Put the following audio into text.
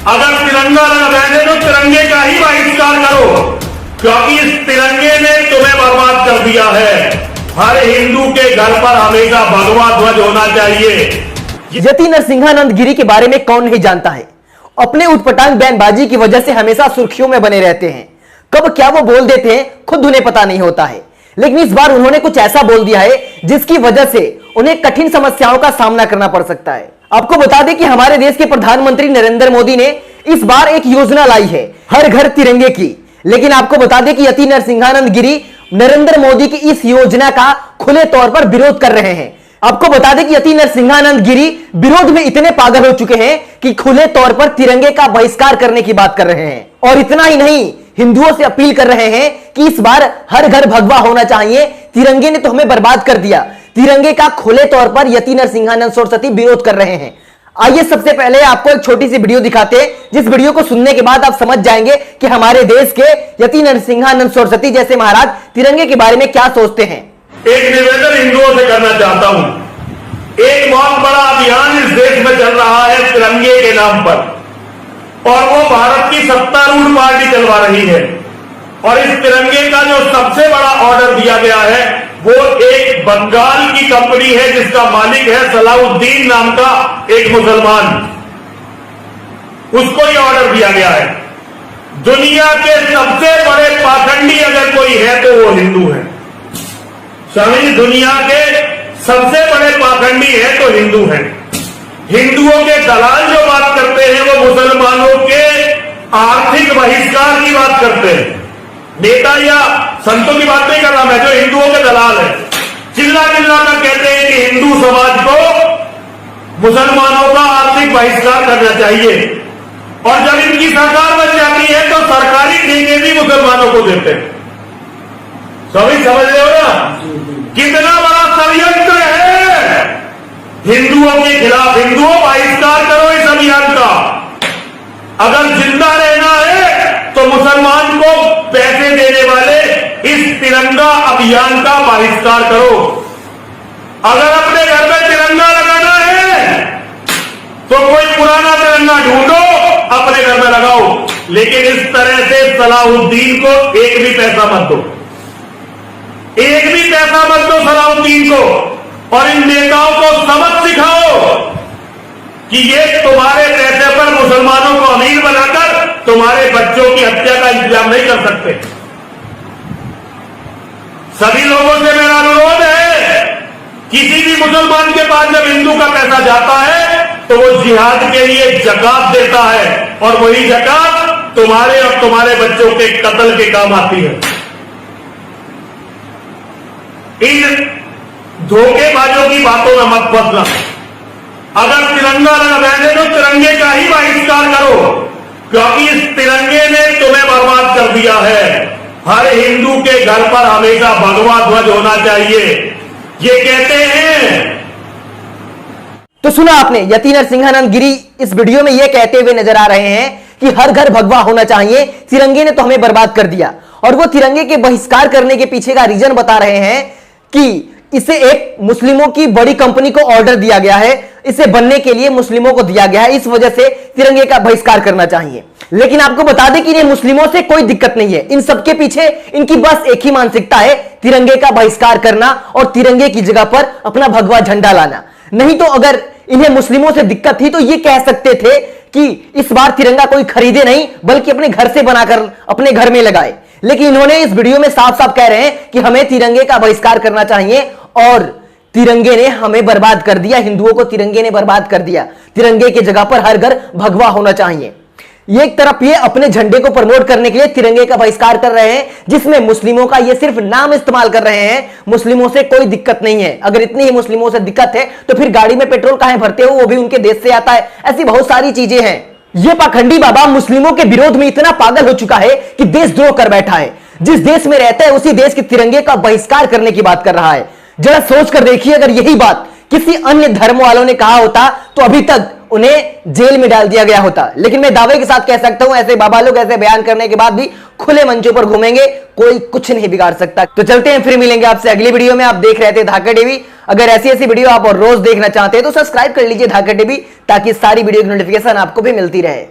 अगर तिरंगा लगाने तो तिरंगे का ही बहिष्कार करो, क्योंकि इस तिरंगे ने तुम्हें बर्बाद कर दिया है। हर हिंदू के घर पर हमेशा भगवा ध्वज होना चाहिए। यति नरसिंहानंद गिरी के बारे में कौन नहीं जानता है। अपने उटपटांग बयानबाजी की वजह से हमेशा सुर्खियों में बने रहते हैं। कब क्या वो बोल देते हैं खुद उन्हें पता नहीं होता है, लेकिन इस बार उन्होंने कुछ ऐसा बोल दिया है जिसकी वजह से उन्हें कठिन समस्याओं का सामना करना पड़ सकता है। आपको बता दें कि हमारे देश के प्रधानमंत्री नरेंद्र मोदी ने इस बार एक योजना लाई है हर घर तिरंगे की, लेकिन आपको बता दें कि यति नरसिंहानंद गिरी नरेंद्र मोदी की इस योजना का खुले तौर पर विरोध कर रहे हैं। आपको बता दें कि यति नरसिंहानंद गिरी विरोध में इतने पागल हो चुके हैं कि खुले तौर पर तिरंगे का बहिष्कार करने की बात कर रहे हैं। और इतना ही नहीं, हिंदुओं से अपील कर रहे हैं कि इस बार हर घर भगवा होना चाहिए, तिरंगे ने तो हमें बर्बाद कर दिया। तिरंगे का खुले तौर पर यति नरसिंहानंद सरस्वती विरोध कर रहे हैं। आइए सबसे पहले आपको एक छोटी सी वीडियो दिखाते हैं, जिस वीडियो को सुनने के बाद आप समझ जाएंगे कि हमारे देश के यति नरसिंहानंद सरस्वती जैसे महाराज तिरंगे के बारे में क्या सोचते हैं। एक निवेदन हिंदुओं से करना चाहता हूं। एक बहुत बड़ा अभियान इस देश में चल रहा है तिरंगे के नाम पर, और वो भारत की सत्तारूढ़ पार्टी चलवा रही है। और इस तिरंगे का जो सबसे बड़ा ऑर्डर दिया गया है वो एक बंगाल की कंपनी है, जिसका मालिक है सलाउद्दीन नाम का एक मुसलमान। उसको ये ऑर्डर दिया गया है। दुनिया के सबसे बड़े पाखंडी अगर कोई है तो वो हिंदू है। स्वामी, दुनिया के सबसे बड़े पाखंडी है तो हिंदू है। हिंदुओं के दलाल जो बात करते हैं वो मुसलमानों के आर्थिक बहिष्कार की बात करते हैं। नेता या संतों की बात नहीं कर रहा मैं, जो हिंदुओं के दलाल है, चिल्ला चिल्ला कर कहते हैं कि हिंदू समाज को मुसलमानों का आर्थिक बहिष्कार करना चाहिए। और जब इनकी सरकार बन जाती है तो सरकारी ठेके भी मुसलमानों को देते हैं। सभी समझ रहे हो ना कितना बड़ा षड्यंत्र है हिंदुओं के खिलाफ। हिंदुओं बहिष्कार करो इस अभियान का। अगर जिंदा रहना है तो मुसलमान को पैसे देने वाले इस तिरंगा अभियान का बहिष्कार करो। अगर अपने घर में तिरंगा लगाना है तो कोई पुराना तिरंगा ढूंढो, अपने घर में लगाओ, लेकिन इस तरह से सलाउद्दीन को एक भी पैसा मत दो, एक भी पैसा मत दो सलाउद्दीन को। और इन नेताओं को सबक सिखाओ कि ये तुम्हारे पैसे पर मुसलमानों को अमीर बनाकर तुम्हारे बच्चों की हत्या का इंतजाम नहीं कर सकते। सभी लोगों से मेरा अनुरोध है, किसी भी मुसलमान के पास जब हिंदू का पैसा जाता है तो वो जिहाद के लिए जकात देता है, और वही जकात तुम्हारे और तुम्हारे बच्चों के कत्ल के काम आती है। इन धोखेबाजों की बातों में मत फंसना। अगर तिरंगा लगाने तो तिरंगे का ही बहिष्कार करो, क्योंकि इस तिरंगे ने तुम्हें बर्बाद कर दिया है। हर हिंदू के घर पर हमेशा भगवा ध्वज होना चाहिए, ये कहते हैं। तो सुना आपने, यति नरसिंहानंद गिरी इस वीडियो में यह कहते हुए नजर आ रहे हैं कि हर घर भगवा होना चाहिए, तिरंगे ने तो हमें बर्बाद कर दिया। और वो तिरंगे के बहिष्कार करने के पीछे का रीजन बता रहे हैं कि इसे एक मुस्लिमों की बड़ी कंपनी को ऑर्डर दिया गया है, इसे बनने के लिए मुस्लिमों को दिया गया है, इस वजह से तिरंगे का बहिष्कार करना चाहिए। लेकिन आपको बता दें कि ये मुस्लिमों से कोई दिक्कत नहीं है। इन सबके पीछे इनकी बस एक ही मानसिकता है, तिरंगे का बहिष्कार करना और तिरंगे की जगह पर अपना भगवा झंडा लाना। नहीं तो अगर इन्हें मुस्लिमों से दिक्कत थी तो ये कह सकते थे कि इस बार तिरंगा कोई खरीदे नहीं, बल्कि अपने घर से बनाकर अपने घर में लगाए। लेकिन इन्होंने इस वीडियो में साफ साफ कह रहे हैं कि हमें तिरंगे का बहिष्कार करना चाहिए, और तिरंगे ने हमें बर्बाद कर दिया, हिंदुओं को तिरंगे ने बर्बाद कर दिया। तिरंगे की जगह पर हर घर भगवा होना चाहिए। ये एक तरफ ये अपने झंडे को प्रमोट करने के लिए तिरंगे का बहिष्कार कर रहे हैं, जिसमें मुस्लिमों का ये सिर्फ नाम इस्तेमाल कर रहे हैं। मुस्लिमों से कोई दिक्कत नहीं है। अगर इतनी ही मुस्लिमों से दिक्कत है तो फिर गाड़ी में पेट्रोल काहे भरते हो, वो भी उनके देश से आता है। ऐसी बहुत सारी चीजें हैं। ये पाखंडी बाबा मुस्लिमों के विरोध में इतना पागल हो चुका है कि देशद्रोह कर बैठा है। जिस देश में रहता है उसी देश के तिरंगे का बहिष्कार करने की बात कर रहा है। जरा सोच कर देखिए, अगर यही बात किसी अन्य धर्म वालों ने कहा होता तो अभी तक उन्हें जेल में डाल दिया गया होता। लेकिन मैं दावे के साथ कह सकता हूं, ऐसे बाबा लोग ऐसे बयान करने के बाद भी खुले मंचों पर घूमेंगे, कोई कुछ नहीं बिगाड़ सकता। तो चलते हैं, फिर मिलेंगे आपसे अगली वीडियो में। आप देख रहे थे धाकर टीवी। अगर ऐसी ऐसी वीडियो आप और रोज देखना चाहते हैं तो सब्सक्राइब कर लीजिए धाकर टीवी, ताकि सारी वीडियो की नोटिफिकेशन आपको भी मिलती रहे।